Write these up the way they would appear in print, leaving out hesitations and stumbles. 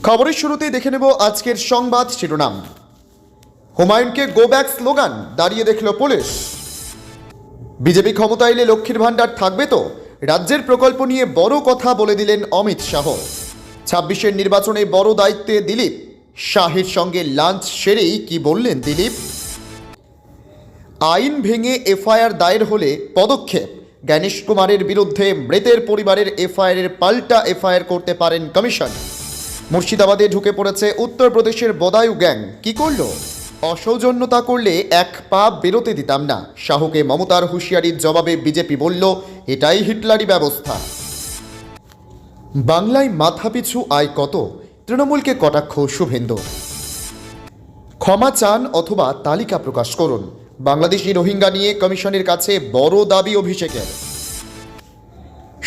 খবরের শুরুতেই দেখে নেব আজকের সংবাদ শিরোনাম। হুমায়ুনকে গো ব্যাক স্লোগান, দাঁড়িয়ে দেখল পুলিশ। বিজেপি ক্ষমতা এলে লক্ষ্মীর ভাণ্ডার থাকবে তো? রাজ্যের প্রকল্প নিয়ে বড় কথা বলে দিলেন অমিত শাহ। ২৬-এর নির্বাচনে বড় দায়িত্বে দিলীপ। শাহের সঙ্গে লাঞ্চ সেরেই কি বললেন দিলীপ? আইন ভেঙে এফআইআর দায়ের হলে পদক্ষেপ। জ্ঞানেশ কুমারের বিরুদ্ধে মৃতের পরিবারের এফআইআরের পাল্টা এফআইআর করতে পারেন কমিশন। মুর্শিদাবাদে ঢুকে পড়েছে উত্তরপ্রদেশের বদায়ু গ্যাং। কি করলো? অসৌজন্যতা করলে এক পা বেরোতে দিতাম না। শাহকে মমতার হুঁশিয়ারির জবাবে বিজেপি বলল, এটাই হিটলারি ব্যবস্থা। বাংলায় মাথাপিছু আয় কত? তৃণমূলকে কটাক্ষ শুভেন্দু। ক্ষমা চান অথবা তালিকা প্রকাশ করুন। বাংলাদেশি রোহিঙ্গা নিয়ে কমিশনের কাছে বড় দাবি অভিষেকের।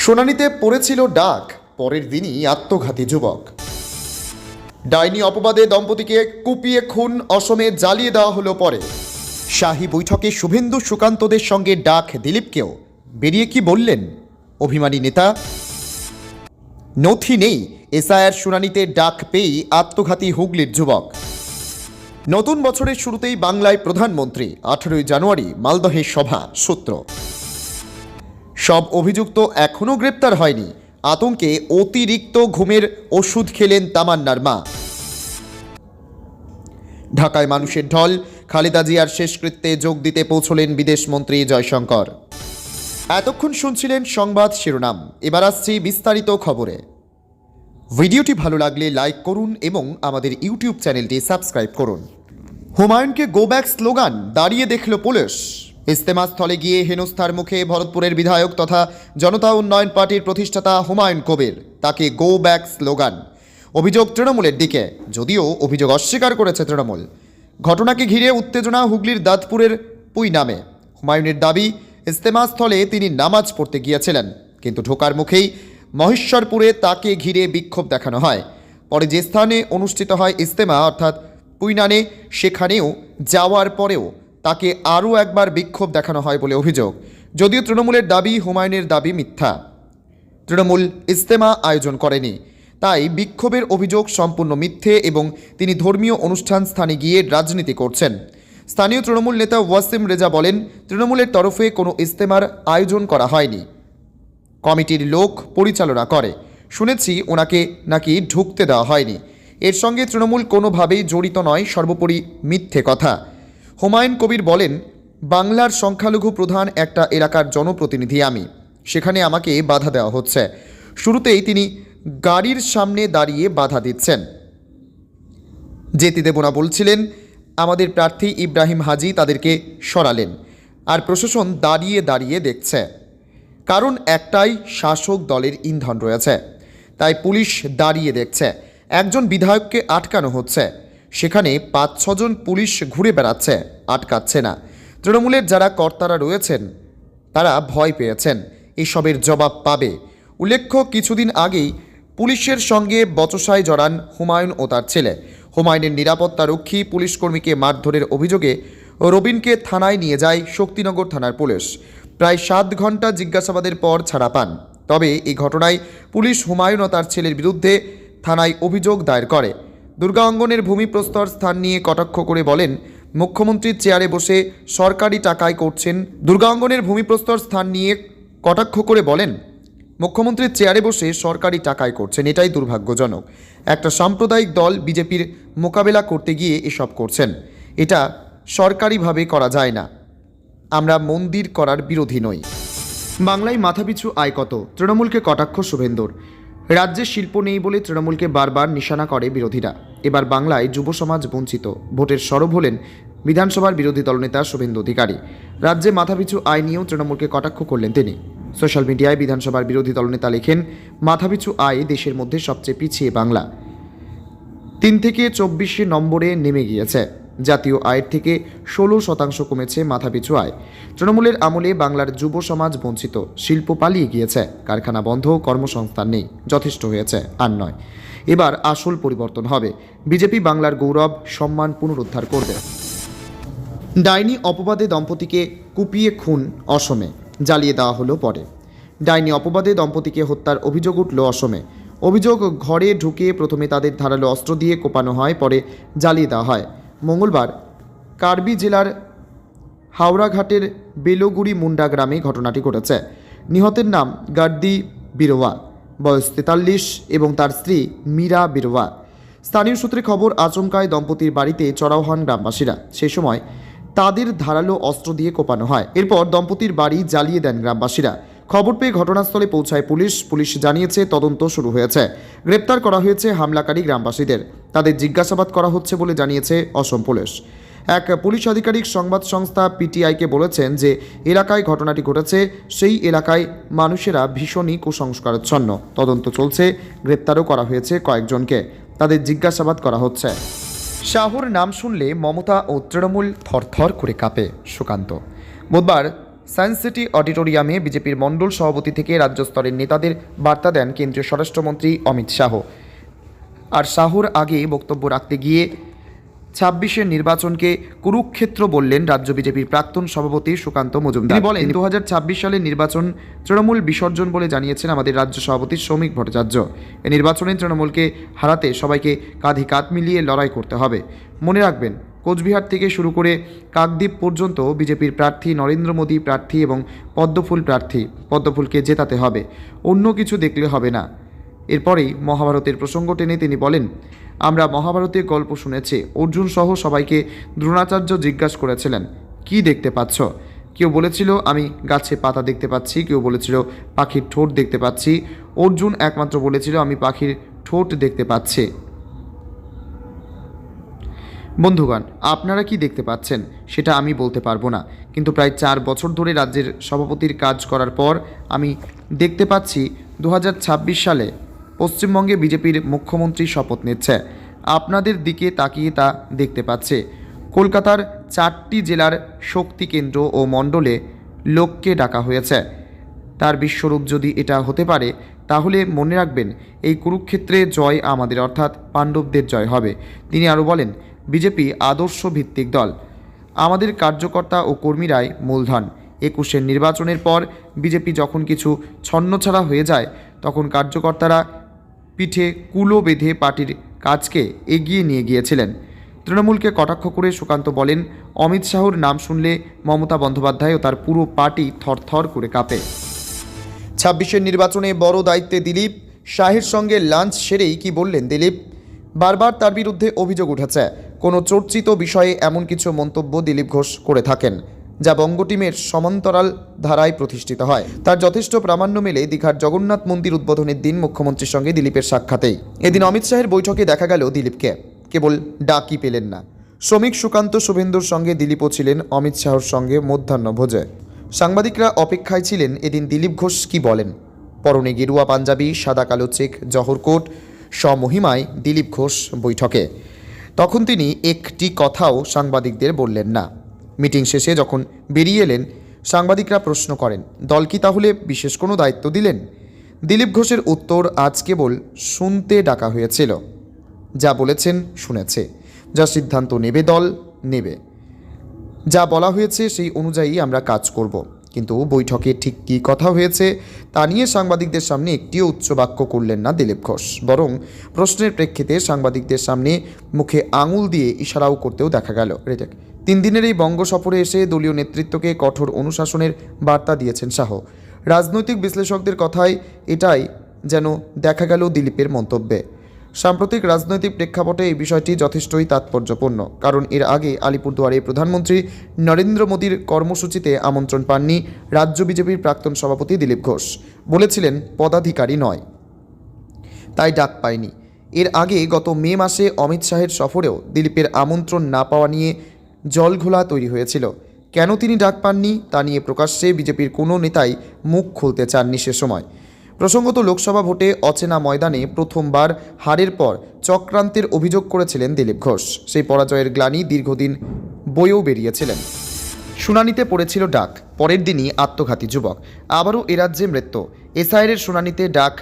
শুনানিতে পড়েছিল ডাক, পরের দিনই আত্মঘাতী যুবক। ডাইনি অপবাদে দম্পতিকে কুপিয়ে খুন, অসমে জ্বালিয়ে দেওয়া হলো পরে। শাহী বৈঠকে শুভেন্দু সুকান্তদের সঙ্গে ডাক দিলীপকেও। বেরিয়ে কি বললেন অভিমানী নেতা? নথি নেই, এসআইআর শুনানিতে ডাক পেয়েই আত্মঘাতী হুগলির যুবক। নতুন বছরের শুরুতেই বাংলায় প্রধানমন্ত্রী, 18ই জানুয়ারি মালদহে সভা। সূত্র, সব অভিযুক্ত এখনও গ্রেপ্তার হয়নি। আতঙ্কে অতিরিক্ত ঘুমের ওষুধ খেলেন তামান্নার মা। ঢাকায় মানুষের ঢল, খালেদা জিয়ার শেষকৃত্যে যোগ দিতে পৌঁছলেন বিদেশমন্ত্রী জয়শঙ্কর। এতক্ষণ শুনছিলেন সংবাদ শিরোনাম, এবার আসছি বিস্তারিত খবরে। ভিডিওটি ভালো লাগলে লাইক করুন এবং আমাদের ইউটিউব চ্যানেলটি সাবস্ক্রাইব করুন। হুমায়ুনকে গো ব্যাক স্লোগান, দাঁড়িয়ে দেখল পুলিশ। ইজতেমাস্থলে গিয়ে হেনস্থার মুখে ভরতপুরের বিধায়ক তথা জনতা উন্নয়ন পার্টির প্রতিষ্ঠাতা হুমায়ুন কবির। তাকে গো ব্যাক স্লোগান। অভিযোগ তৃণমূলের দিকে, যদিও অভিযোগ অস্বীকার করেছে তৃণমূল। ঘটনাকে ঘিরে উত্তেজনা হুগলির দাঁতপুরের পুই নামে। হুমায়ুনের দাবি, ইজতেমাস্থলে তিনি নামাজ পড়তে গিয়েছিলেন, কিন্তু ঢোকার মুখেই মহেশ্বরপুরে তাকে ঘিরে বিক্ষোভ দেখানো হয়। পরে যে স্থানে অনুষ্ঠিত হয় ইজতেমা অর্থাৎ পুইনানে, সেখানেও যাওয়ার পরেও তাকে আরও একবার বিক্ষোভ দেখানো হয় বলে অভিযোগ। যদিও তৃণমূলের দাবি, হুমায়ুনের দাবি মিথ্যা। তৃণমূল ইজতেমা আয়োজন করেনি, তাই বিক্ষোভের অভিযোগ সম্পূর্ণ মিথ্যে এবং তিনি ধর্মীয় অনুষ্ঠান স্থানে গিয়ে রাজনীতি করছেন। স্থানীয় তৃণমূল নেতা ওয়াসিম রেজা বলেন, তৃণমূলের তরফে কোনো ইজতেমার আয়োজন করা হয়নি, কমিটির লোক পরিচালনা করে। শুনেছি ওনাকে নাকি ঢুকতে দেওয়া হয়নি। এর সঙ্গে তৃণমূল কোনোভাবেই জড়িত নয়, সর্বোপরি মিথ্যে কথা। হুমায়ুন কবির বলেন, বাংলার সংখ্যালঘু প্রধান একটা এলাকার জনপ্রতিনিধি আমি, সেখানে আমাকে বাধা দেওয়া হচ্ছে। শুরুতেই তিনি গাড়ির সামনে দাঁড়িয়ে বাধা দিচ্ছেন, যেতে দেব না বলছিলেন। আমাদের প্রার্থী ইব্রাহিম হাজি তাদেরকে সরালেন, আর প্রশাসন দাঁড়িয়ে দাঁড়িয়ে দেখছে। কারণ একটাই, শাসক দলের ইন্ধন রয়েছে, তাই পুলিশ দাঁড়িয়ে দেখছে। একজন বিধায়ককে আটকানো হচ্ছে, সেখানে 5-6 জন পুলিশ ঘুরে বেড়াচ্ছে, আটকাচ্ছে না। তৃণমূলের যারা কর্তারা রয়েছেন তারা ভয় পেয়েছেন, এসবের জবাব পাবে। উল্লেখ্য, কিছুদিন আগেই পুলিশের সঙ্গে বচসায় জড়ান হুমায়ুন ও তার ছেলে। হুমায়ুনের নিরাপত্তারক্ষী পুলিশকর্মীকে মারধরের অভিযোগে রবিনকে থানায় নিয়ে যায় শক্তিনগর থানার পুলিশ। প্রায় 7 ঘন্টা জিজ্ঞাসাবাদের পর ছাড়া পান। তবে এই ঘটনায় পুলিশ হুমায়ুন ও তার ছেলের বিরুদ্ধে থানায় অভিযোগ দায়ের করে। দুর্গা অঙ্গনের ভূমিপ্রস্তর স্থান নিয়ে কটাক্ষ করে বলেন, মুখ্যমন্ত্রীর চেয়ারে বসে সরকারি টাকায় করছেন। দুর্গা অঙ্গনের ভূমিপ্রস্তর স্থান নিয়ে কটাক্ষ করে বলেন, মুখ্যমন্ত্রীর চেয়ারে বসে সরকারি টাকায় করছেন, এটাই দুর্ভাগ্যজনক। একটা সাম্প্রদায়িক দল বিজেপির মোকাবেলা করতে গিয়ে এসব করছেন, এটা সরকারিভাবে করা যায় না। আমরা মন্দির করার বিরোধী নই। বাংলায় মাথাপিছু আয় কত? তৃণমূলকে কটাক্ষ শুভেন্দুর। রাজ্যে শিল্প নেই বলে তৃণমূলকে বারবার নিশানা করে বিরোধীরা। এবার বাংলায় যুব সমাজ বঞ্চিত, ভোটের সরব হলেন বিধানসভার বিরোধী দলনেতা শুভেন্দু অধিকারী। রাজ্যে মাথাপিছু আয় নিয়েও তৃণমূলকে কটাক্ষ করলেন তিনি। সোশ্যাল মিডিয়ায় বিধানসভার বিরোধী দলনেতা লেখেন, মাথাপিছু আয় দেশের মধ্যে সবচেয়ে পিছিয়ে বাংলা, 3 থেকে 24 নম্বরে নেমে গিয়েছে। জাতীয় আয়ের থেকে 16% কমেছে মাথাপিছু আয়। তৃণমূলের আমলে বাংলার যুব সমাজ বঞ্চিত, শিল্প পালিয়ে গিয়েছে, কারখানা বন্ধ, কর্মসংস্থান নেই, যথেষ্ট হয়েছে, আর নয়। এবার আসল পরিবর্তন হবে। বিজেপি বাংলার গৌরব সম্মান পুনরুদ্ধার করবে। ডাইনি অপবাদে দম্পতিকে কুপিয়ে খুন, অসমে জ্বালিয়ে দেওয়া হলো পরে। ডাইনি অপবাদে দম্পতিকে হত্যার অভিযোগ উঠল অসমে। অভিযোগ, ঘরে ঢুকে প্রথমে তাদের ধারালো অস্ত্র দিয়ে কোপানো হয়, পরে জ্বালিয়ে দেওয়া হয়। মঙ্গলবার কার্বি জেলার হাওড়াঘাটের বেলগুড়ি মুন্ডা গ্রামে ঘটনাটি ঘটেছে। নিহতের নাম গার্দি বিরোয়া, বয়স 43, এবং তার স্ত্রী মীরা বিরোয়া। স্থানীয় সূত্রে খবর, আচমকায় দম্পতির বাড়িতে চড়াও হন গ্রামবাসীরা। সেই সময় তাদের ধারালো অস্ত্র দিয়ে কোপানো হয়। এরপর দম্পতির বাড়ি জ্বালিয়ে দেন গ্রামবাসীরা। খবর পেয়ে ঘটনাস্থলে পৌঁছায় পুলিশ জানিয়েছে তদন্ত শুরু হয়েছে। গ্রেপ্তার করা হয়েছে হামলাকারী গ্রামবাসীদের। তাদের জিজ্ঞাসাবাদ করা হচ্ছে বলে জানিয়েছে অসম পুলিশ। এক পুলিশ আধিকারিক সংবাদ সংস্থা পিটিআইকে বলেছেন যে এলাকায় ঘটনাটি ঘটেছে সেই এলাকায় মানুষেরা ভীষণই কুসংস্কারাচ্ছন্ন। তদন্ত চলছে, গ্রেপ্তারও করা হয়েছে কয়েকজনকে। তাদের জিজ্ঞাসাবাদ করা হচ্ছে। শাহর নাম শুনলে মমতা ও তৃণমূল থরথর করে কাঁপে সুকান্ত। বুধবার সায়েন্স সিটি অডিটোরিয়ামে বিজেপির মণ্ডল সভাপতি থেকে রাজ্য স্তরের নেতাদের বার্তা দেন কেন্দ্রীয় স্বরাষ্ট্রমন্ত্রী অমিত শাহ। আর শাহর আগে বক্তব্য রাখতে গিয়ে 26-এর নির্বাচনকে কুরুক্ষেত্র বললেন রাজ্য বিজেপির প্রাক্তন সভাপতি সুকান্ত মজুমদার। তিনি বলেন, 2026 সালের নির্বাচন তৃণমূল বিসর্জন বলে জানিয়েছেন আমাদের রাজ্য সভাপতি শ্রমিক ভট্টাচার্য। এই নির্বাচনে তৃণমূলকে হারাতে সবাইকে কাঁধে কাঁধ মিলিয়ে লড়াই করতে হবে। মনে রাখবেন, কোচবিহার থেকে শুরু করে কাকদ্বীপ পর্যন্ত বিজেপির প্রার্থী নরেন্দ্র মোদী প্রার্থী এবং পদ্মফুল প্রার্থী। পদ্মফুলকে জেতাতে হবে, অন্য কিছু দেখলে হবে না। এরপরেই মহাভারতের প্রসঙ্গ টেনে তিনি বলেন, আমরা মহাভারতের গল্প শুনেছি। অর্জুন সহ সবাইকে দ্রোণাচার্য জিজ্ঞাসা করেছিলেন, কি দেখতে পাচ্ছ? কেউ বলেছিল আমি গাছে পাতা দেখতে পাচ্ছি, কেউ বলেছিল পাখির ঠোঁট দেখতে পাচ্ছি। অর্জুন একমাত্র বলেছিল আমি পাখির ঠোঁট দেখতে পাচ্ছি। বন্ধুগণ, আপনারা কি দেখতে পাচ্ছেন সেটা আমি বলতে পারবো না, কিন্তু প্রায় 4 বছর ধরে রাজ্যের সভাপতির কাজ করার পর আমি দেখতে পাচ্ছি 2026 সালে পশ্চিমবঙ্গে বিজেপির মুখ্যমন্ত্রী শপথ নিচ্ছে। আপনাদের দিকে তাকিয়ে তা দেখতে পাচ্ছে। কলকাতার 4টি জেলার শক্তি কেন্দ্র ও মণ্ডলে লোককে ডাকা হয়েছে। তার বিশ্বরূপ যদি এটা হতে পারে, তাহলে মনে রাখবেন এই কুরুক্ষেত্রে জয় আমাদের, অর্থাৎ পাণ্ডবদের জয় হবে। তিনি আরও বলেন, বিজেপি আদর্শ ভিত্তিক দল, আমাদের কার্যকর্তা ও কর্মীরাই মূলধন। 21-এর নির্বাচনের পর বিজেপি যখন কিছু ছন্নছাড়া হয়ে যায়, তখন কার্যকর্তারা পিঠে কুলো বেঁধে পার্টির কাজকে এগিয়ে নিয়ে গিয়েছিলেন। তৃণমূলকে কটাক্ষ করে সুকান্ত বলেন, অমিত শাহর নাম শুনলে মমতা বন্দ্যোপাধ্যায় ও তার পুরো পার্টি থরথর করে কাঁপে। 26-এর নির্বাচনে বড় দায়িত্বে দিলীপ। শাহের সঙ্গে লাঞ্চ সেরেই কি বললেন দিলীপ? বারবার তার বিরুদ্ধে অভিযোগ উঠেছে, কোনো চর্চিত বিষয়ে এমন কিছু মন্তব্য দিলীপ ঘোষ করে থাকেন যা বঙ্গ টিমের সমান্তরাল ধারায় প্রতিষ্ঠিত হয়। তার যথেষ্ট প্রামাণ্য মেলে দীঘার জগন্নাথ মন্দির উদ্বোধনের দিন মুখ্যমন্ত্রীর সঙ্গে দিলীপের সাক্ষাতেই। এদিন অমিত শাহের বৈঠকে দেখা গেল দিলীপকে, কেবল ডাকই পেলেন না। শ্রমিক সুকান্ত শুভেন্দুর সঙ্গে দিলীপও ছিলেন অমিত শাহর সঙ্গে মধ্যাহ্নভোজে। সাংবাদিকরা অপেক্ষায় ছিলেন এদিন দিলীপ ঘোষ কি বলেন। পরনে গেরুয়া পাঞ্জাবি, সাদা কালো চেক জহর কোট, স্বমহিমায় দিলীপ ঘোষ বৈঠকে। তখন তিনি একটি কথাও সাংবাদিকদের বললেন না। মিটিং শেষে যখন বেরিয়ে এলেন, সাংবাদিকরা প্রশ্ন করেন, দল কি তাহলে বিশেষ কোনো দায়িত্ব দিলেন? দিলীপ ঘোষের উত্তর, আজ কেবল শুনতে ডাকা হয়েছিল। যা বলেছেন শুনেছে, যা সিদ্ধান্ত নেবে দল নেবে, যা বলা হয়েছে সেই অনুযায়ী আমরা কাজ করব। কিন্তু বৈঠকে ঠিক কী কথা হয়েছে তা নিয়ে সাংবাদিকদের সামনে একটিও উচ্চবাক্য করলেন না দিলীপ ঘোষ। বরং প্রশ্নের প্রেক্ষিতে সাংবাদিকদের সামনে মুখে আঙুল দিয়ে ইশারাও করতেও দেখা গেল। 3 দিনের এই বঙ্গ সফরে এসে দলীয় নেতৃত্বকে কঠোর অনুশাসনের বার্তা দিয়েছেন শাহ। রাজনৈতিক বিশ্লেষকদের কথায় এটাই যেন দেখা গেল দিলীপের মন্তব্যে। সাম্প্রতিক রাজনৈতিক প্রেক্ষাপটে এই বিষয়টি যথেষ্টই তাৎপর্যপূর্ণ, কারণ এর আগে আলিপুরদুয়ারে প্রধানমন্ত্রী নরেন্দ্র মোদীর কর্মসূচিতে আমন্ত্রণ পাননি রাজ্য বিজেপির প্রাক্তন সভাপতি দিলীপ ঘোষ। বলেছিলেন পদাধিকারী নয়, তাই ডাক পায়নি। এর আগে গত মে মাসে অমিত শাহের সফরেও দিলীপের আমন্ত্রণ না পাওয়া নিয়ে জলঘোলা তৈরি হয়েছিল। কেন তিনি ডাক পাননি তা নিয়ে প্রকাশ্যে বিজেপির কোনো নেতাই মুখ খুলতে চাননি সে সময়। প্রসঙ্গত, লোকসভা ভোটে অচেনা ময়দানে প্রথমবার হারের পর চক্রান্তের অভিযোগ করেছিলেন দিলীপ ঘোষ। সেই পরাজয়ের গ্লানি দীর্ঘদিন বয়েও বেরিয়েছিলেন। শুনানিতে পড়েছিল ডাক, পরের দিনই আত্মঘাতী যুবক। আবারও এ রাজ্যে মৃত্যু। এসআইআরের শুনানিতে ডাক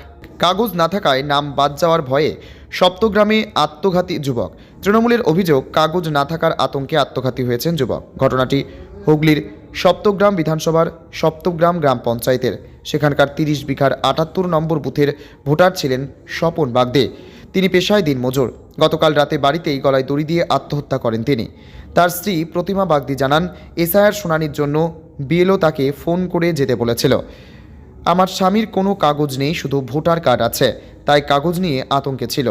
কাগজ না থাকায় নাম বাদ যাওয়ার ভয়ে সপ্তগ্রামে আত্মঘাতী যুবক। তৃণমূলের অভিযোগ, কাগজ না থাকার আতঙ্কে আত্মঘাতী হয়েছেন যুবক। ঘটনাটি হুগলির সপ্তগ্রাম বিধানসভার সপ্তগ্রাম গ্রাম পঞ্চায়েতের। সেখানকার 30 বিঘার 78 নম্বর বুথের ভোটার ছিলেন স্বপন বাগদে। তিনি পেশায় দিনমজুর। গতকাল রাতে বাড়িতেই গলায় দড়ি দিয়ে আত্মহত্যা করেন তিনি। তার স্ত্রী প্রতিমা বাগদি জানান, এসআইআর শুনানির জন্য বিএলও তাকে ফোন করে যেতে বলেছিল। আমার স্বামীর কোনো কাগজ নেই, শুধু ভোটার কার্ড আছে, তাই কাগজ নিয়ে আতঙ্কে ছিল।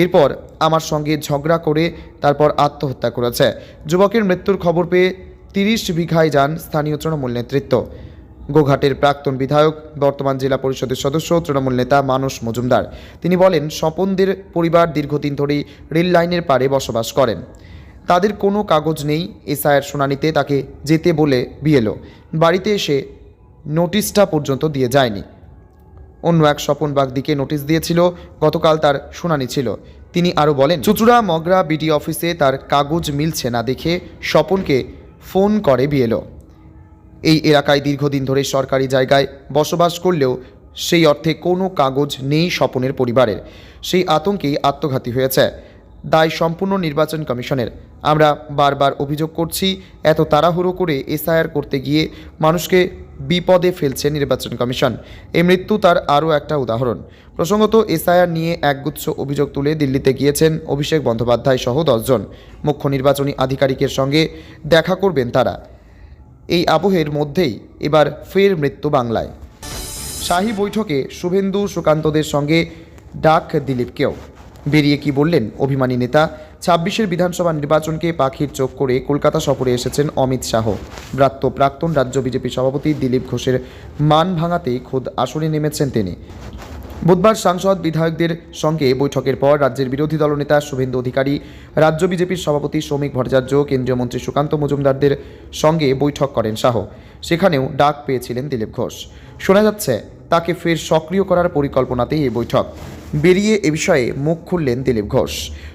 এরপর আমার সঙ্গে ঝগড়া করে তারপর আত্মহত্যা করেছে। যুবকের মৃত্যুর খবর পেয়ে 30 বিঘায় যান স্থানীয় তৃণমূল নেতৃত্ব। গোঘাটের প্রাক্তন বিধায়ক, বর্তমান জেলা পরিষদের সদস্য, তৃণমূল নেতা মানস মজুমদার। তিনি বলেন, স্বপনদের পরিবার দীর্ঘদিন ধরেই রেল লাইনের পাড়ে বসবাস করেন। তাদের কোনো কাগজ নেই। এসআইআর শুনানিতে তাকে যেতে বলে বিএলও বাড়িতে এসে নোটিশটা পর্যন্ত দিয়ে যায়নি। অন্য এক স্বপন বাগদিকে নোটিশ দিয়েছিল। গতকাল তার শুনানি ছিল। তিনি আরও বলেন, চুচুড়া মগরা বিডি অফিসে তার কাগজ মিলছে না দেখে স্বপনকে ফোন করে বিএলও। এই এলাকায় দীর্ঘদিন ধরে সরকারি জায়গায় বসবাস করলেও সেই অর্থে কোনো কাগজ নেই স্বপনের পরিবারের। সেই আতঙ্কেই আত্মঘাতী হয়েছে। দায় সম্পূর্ণ নির্বাচন কমিশনের। আমরা বারবার অভিযোগ করছি, এত তাড়াহুড়ো করে এসআইআর করতে গিয়ে মানুষকে বিপদে ফেলছে নির্বাচন কমিশন। এই মৃত্যু তার আরও একটা উদাহরণ। প্রসঙ্গত, এসআইআর নিয়ে একগুচ্ছ অভিযোগ তুলে দিল্লিতে গিয়েছেন অভিষেক বন্দ্যোপাধ্যায় সহ 10 জন। মুখ্য নির্বাচনী আধিকারিকের সঙ্গে দেখা করবেন তারা। এই আবহের মধ্যেই এবার ফের মৃত্যু বাংলায়। শাহী বৈঠকে শুভেন্দু সুকান্তদের সঙ্গে ডাক দিলীপকেও। বেরিয়ে কি বললেন অভিমানী নেতা? 26-এর বিধানসভা নির্বাচনকে পাখির চোখ করে কলকাতা সফরে এসেছেন অমিত শাহ। প্রাক্তন রাজ্য বিজেপি সভাপতি দিলীপ ঘোষের মান ভাঙাতে খোদ আসরে নেমেছেন তিনি। বুধবার সাংসদ বিধায়কদের সঙ্গে বৈঠকের পর রাজ্যের বিরোধী দলনেতা শুভেন্দু অধিকারী, রাজ্য বিজেপির সভাপতি শ্রমিক ভট্টাচার্য, কেন্দ্রীয় মন্ত্রী সুকান্ত মজুমদারদের সঙ্গে বৈঠক করেন শাহ। সেখানেও ডাক পেয়েছিলেন দিলীপ ঘোষ। শোনা যাচ্ছে তাকে ফের সক্রিয় করার পরিকল্পনাতেই এই বৈঠক। বেরিয়ে এ বিষয়ে মুখ খুললেন দিলীপ ঘোষ।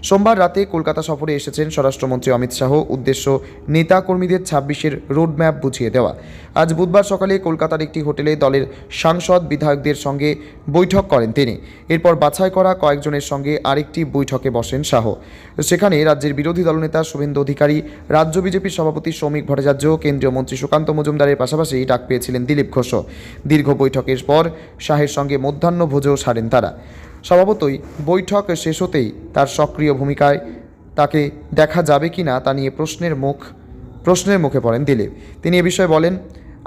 সোমবার রাতে কলকাতা সফরে এসেছেন স্বরাষ্ট্রমন্ত্রী অমিত শাহ। উদ্দেশ্য নেতাকর্মীদের 26-এর রোডম্যাপ বুঝিয়ে দেওয়া। আজ বুধবার সকালে কলকাতার একটি হোটেলে দলের সাংসদ বিধায়কদের সঙ্গে বৈঠক করেন তিনি। এরপর বাছাই করা কয়েকজনের সঙ্গে আরেকটি বৈঠকে বসেন শাহ। সেখানে রাজ্যের বিরোধী দলনেতা শুভেন্দু অধিকারী, রাজ্য বিজেপির সভাপতি শ্রমিক ভট্টাচার্য, কেন্দ্রীয় মন্ত্রী সুকান্ত মজুমদারের পাশাপাশি ডাক পেয়েছিলেন দিলীপ ঘোষও। দীর্ঘ বৈঠকের পর শাহের সঙ্গে মধ্যাহ্নভোজও সারেন তারা। স্বভাবতই বৈঠক শেষ হতেই তার সক্রিয় ভূমিকায় তাকে দেখা যাবে কিনা তা নিয়ে প্রশ্নের মুখে পড়েন দিলীপ। তিনি এ বিষয়ে বলেন,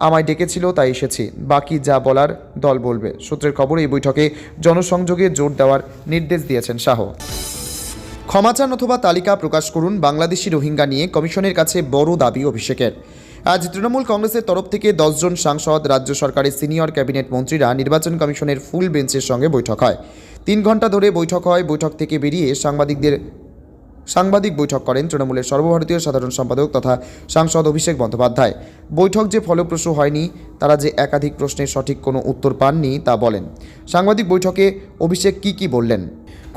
আমায় ডেকেছিল তাই এসেছি, বাকি যা বলার দল বলবে। সূত্রের খবর, এই বৈঠকে জনসংযোগে জোর দেওয়ার নির্দেশ দিয়েছেন শাহ। ক্ষমা চান অথবা তালিকা প্রকাশ করুন, বাংলাদেশি রোহিঙ্গা নিয়ে কমিশনের কাছে বড় দাবি অভিষেকের। আজ তৃণমূল কংগ্রেসের তরফ থেকে 10 জন সাংসদ, রাজ্য সরকারের সিনিয়র ক্যাবিনেট মন্ত্রীরা নির্বাচন কমিশনের ফুল বেঞ্চের সঙ্গে বৈঠক হয়। 3 ঘন্টা ধরে বৈঠক হয়। বৈঠক থেকে বেরিয়ে সাংবাদিক বৈঠক করেন তৃণমূলের সর্বভারতীয় সাধারণ সম্পাদক তথা সাংসদ অভিষেক বন্দ্যোপাধ্যায়। বৈঠক যে ফলপ্রসূ হয়নি, তারা যে একাধিক প্রশ্নের সঠিক কোনো উত্তর পাননি তা বলেন। সাংবাদিক বৈঠকে অভিষেক কি বললেন?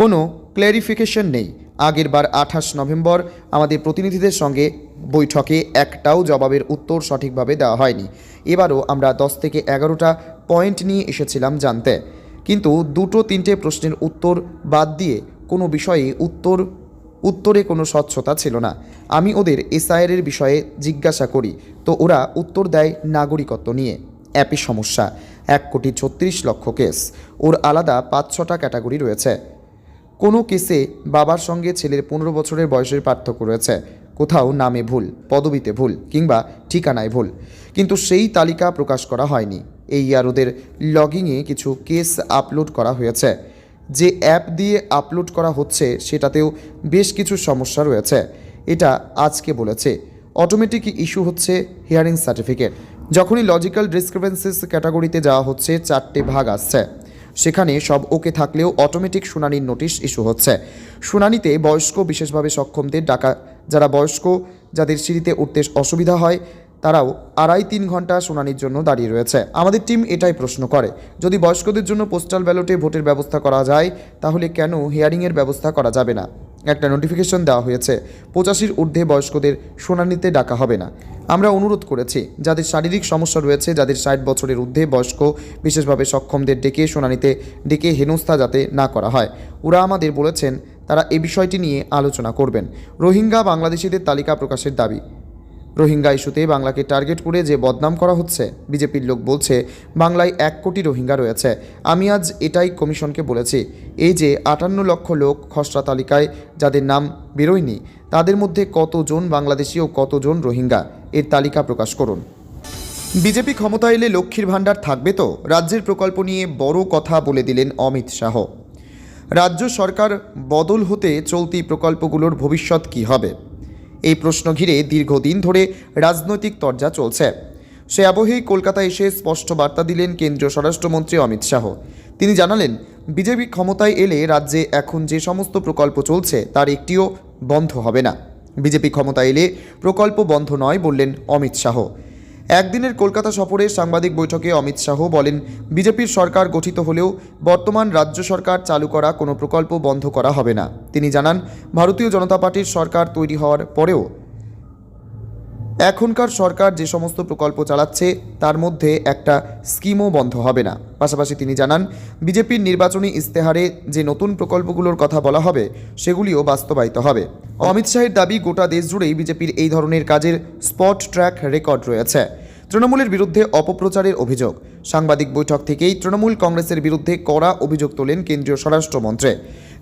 কোনো ক্ল্যারিফিকেশন নেই। আগের বার 28 নভেম্বর আমাদের প্রতিনিধিদের সঙ্গে বৈঠকে একটাও জবাবের উত্তর সঠিকভাবে দেওয়া হয়নি। এবারও আমরা 10 থেকে 11টা পয়েন্ট নিয়ে এসেছিলাম জানতে, কিন্তু 2-3টে প্রশ্নের উত্তর বাদ দিয়ে কোনো বিষয়ে উত্তরে কোনো স্বচ্ছতা ছিল না। আমি ওদের এসআইআর বিষয়ে জিজ্ঞাসা করি তো ওরা উত্তর দেয় নাগরিকত্ব নিয়ে। অ্যাপে সমস্যা, 1,36,00,000 কেস, ওর আলাদা 5-6টা ক্যাটাগরি রয়েছে। কোনো কেসে বাবার সঙ্গে ছেলের 15 বছরের বয়সের পার্থক্য রয়েছে। কোথাও নামে ভুল, পদবিতে ভুল কিংবা ঠিকানায় ভুল, কিন্তু সেই তালিকা প্রকাশ করা হয়নি। এই আর ওদের লগিংয়ে কিছু কেস আপলোড করা হয়েছে। যে অ্যাপ দিয়ে আপলোড করা হচ্ছে সেটাতেও বেশ কিছু সমস্যা রয়েছে। এটা আজকে বলেছে। অটোমেটিক ইস্যু হচ্ছে হিয়ারিং সার্টিফিকেট। যখনই লজিক্যাল ডিসক্রিপেন্সিস ক্যাটাগরিতে যাওয়া হচ্ছে, 4টে ভাগ আসছে। সেখানে সব ওকে থাকলেও অটোমেটিক শুনানির নোটিশ ইস্যু হচ্ছে। শুনানিতে বয়স্ক, বিশেষভাবে সক্ষমদের ডাকা, যারা বয়স্ক, যাদের সিঁড়িতে উঠতে অসুবিধা হয়, তারাও 2.5-3 ঘন্টা শুনানির জন্য দাঁড়িয়ে রয়েছে। আমাদের টিম এটাই প্রশ্ন করে, যদি বয়স্কদের জন্য পোস্টাল ব্যালটে ভোটের ব্যবস্থা করা যায়, তাহলে কেন হিয়ারিংয়ের ব্যবস্থা করা যাবে না? একটা নোটিফিকেশন দেওয়া হয়েছে, 85-র ঊর্ধ্বে বয়স্কদের শুনানিতে ডাকা হবে না। আমরা অনুরোধ করেছি, যাদের শারীরিক সমস্যা রয়েছে, যাদের 60 বছরের ঊর্ধ্বে বয়স্ক, বিশেষভাবে সক্ষমদের শুনানিতে ডেকে হেনস্থা যাতে না করা হয়। ওরা আমাদের বলেছেন তারা এই বিষয়টি নিয়ে আলোচনা করবেন। রোহিঙ্গা বাংলাদেশিদের তালিকা প্রকাশের দাবি। রোহিঙ্গা ইস্যুতে বাংলাকে টার্গেট করে যে বদনাম করা হচ্ছে, বিজেপির লোক বলছে বাংলায় 1 কোটি রোহিঙ্গা রয়েছে। আমি আজ এটাই কমিশনকে বলেছি, এই যে 58 লক্ষ লোক খসড়া তালিকায় যাদের নাম বেরোয়নি, তাদের মধ্যে কতজন বাংলাদেশি ও কতজন রোহিঙ্গা, এর তালিকা প্রকাশ করুন। বিজেপি ক্ষমতা এলে লক্ষ্মীর ভাণ্ডার থাকবে তো? রাজ্যের প্রকল্প নিয়ে বড় কথা বলে দিলেন অমিত শাহ। রাজ্য সরকার বদল হতে চলতি প্রকল্পগুলোর ভবিষ্যৎ কী হবে, এই প্রশ্ন ঘিরে দীর্ঘদিন ধরে রাজনৈতিক তরজা চলছে। সে আবহেই কলকাতায় এসে স্পষ্ট বার্তা দিলেন কেন্দ্রীয় স্বরাষ্ট্রমন্ত্রী অমিত শাহ। তিনি জানালেন, বিজেপি ক্ষমতায় এলে রাজ্যে এখন যে সমস্ত প্রকল্প চলছে তার একটিও বন্ধ হবে না। বিজেপি ক্ষমতায় এলে প্রকল্প বন্ধ নয় বললেন অমিত শাহ। একদিনের কলকাতা সফরে সাংবাদিক বৈঠকে অমিত শাহ বলেন, বিজেপির সরকার গঠিত হলেও বর্তমান রাজ্য সরকার চালু করা কোনো প্রকল্প বন্ধ করা হবে না। তিনি জানান, ভারতীয় জনতা পার্টির সরকার তৈরি হওয়ার পরেও এখনকার সরকার যে সমস্ত প্রকল্প চালাচ্ছে তার মধ্যে একটা স্কিমও বন্ধ হবে না। পাশাপাশি তিনি জানান, বিজেপির নির্বাচনী ইস্তেহারে যে নতুন প্রকল্পগুলোর কথা বলা হবে সেগুলিও বাস্তবায়িত হবে। অমিত শাহের দাবি, গোটা দেশ জুড়েই বিজেপির এই ধরনের কাজের স্পট ট্র্যাক রেকর্ড রয়েছে। তৃণমূলের বিরুদ্ধে অপপ্রচারের অভিযোগ। সাংবাদিক বৈঠক থেকেই তৃণমূল কংগ্রেসের বিরুদ্ধে কড়া অভিযোগ তোলেন কেন্দ্রীয় স্বরাষ্ট্রমন্ত্রী।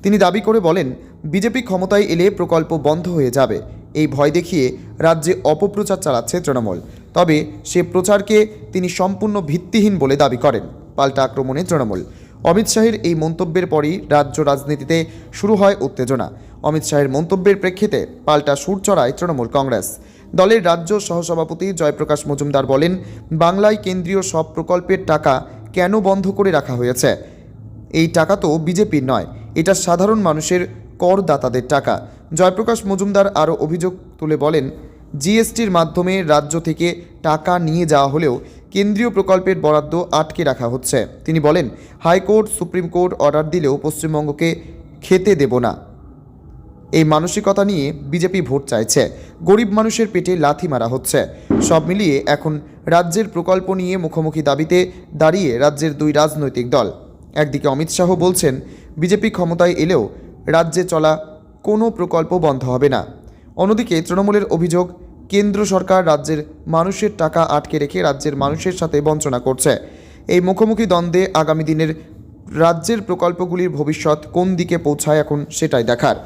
তিনি দাবি করে বলেন, বিজেপি ক্ষমতায় এলে প্রকল্প বন্ধ হয়ে যাবে, এই ভয় দেখিয়ে রাজ্যে অপপ্রচার চালাচ্ছে তৃণমূল। তবে সে প্রচারকে তিনি সম্পূর্ণ ভিত্তিহীন বলে দাবি করেন। পাল্টা আক্রমণে তৃণমূল। অমিত শাহের এই মন্তব্যের পরই রাজ্য রাজনীতিতে শুরু হয় উত্তেজনা। অমিত শাহের মন্তব্যের প্রেক্ষিতে পাল্টা সুর চড়ায় তৃণমূল কংগ্রেস। দলের রাজ্য সহসভাপতি জয়প্রকাশ মজুমদার বলেন, বাংলায় কেন্দ্রীয় সব প্রকল্পের টাকা কেন বন্ধ করে রাখা হয়েছে? এই টাকা তো বিজেপির নয়, এটা সাধারণ মানুষের করদাতাদের টাকা। জয়প্রকাশ মজুমদার আরও অভিযোগ তুলে বলেন, জিএসটির মাধ্যমে রাজ্য থেকে টাকা নিয়ে যাওয়া হলেও কেন্দ্রীয় প্রকল্পের বরাদ্দ আটকে রাখা হচ্ছে। তিনি বলেন, হাইকোর্ট সুপ্রিম কোর্ট অর্ডার দিলেও পশ্চিমবঙ্গকে খেতে দেব না, এই মানসিকতা নিয়ে বিজেপি ভোট চাইছে। গরিব মানুষের পেটে লাথি মারা হচ্ছে। সব মিলিয়ে এখন রাজ্যের প্রকল্প নিয়ে মুখোমুখি দাবিতে দাঁড়িয়ে রাজ্যের দুই রাজনৈতিক দল। একদিকে অমিত শাহ বলছেন, বিজেপি ক্ষমতায় এলেও রাজ্যে চলা কোনো প্রকল্প বন্ধ হবে না। অন্যদিকে তৃণমূলের অভিযোগ, কেন্দ্র সরকার রাজ্যের মানুষের টাকা আটকে রেখে রাজ্যের মানুষের সাথে বঞ্চনা করছে। এই মুখোমুখি দ্বন্দ্বে আগামী দিনের রাজ্যের প্রকল্পগুলির ভবিষ্যৎ কোন দিকে পৌঁছায় এখন সেটাই দেখার।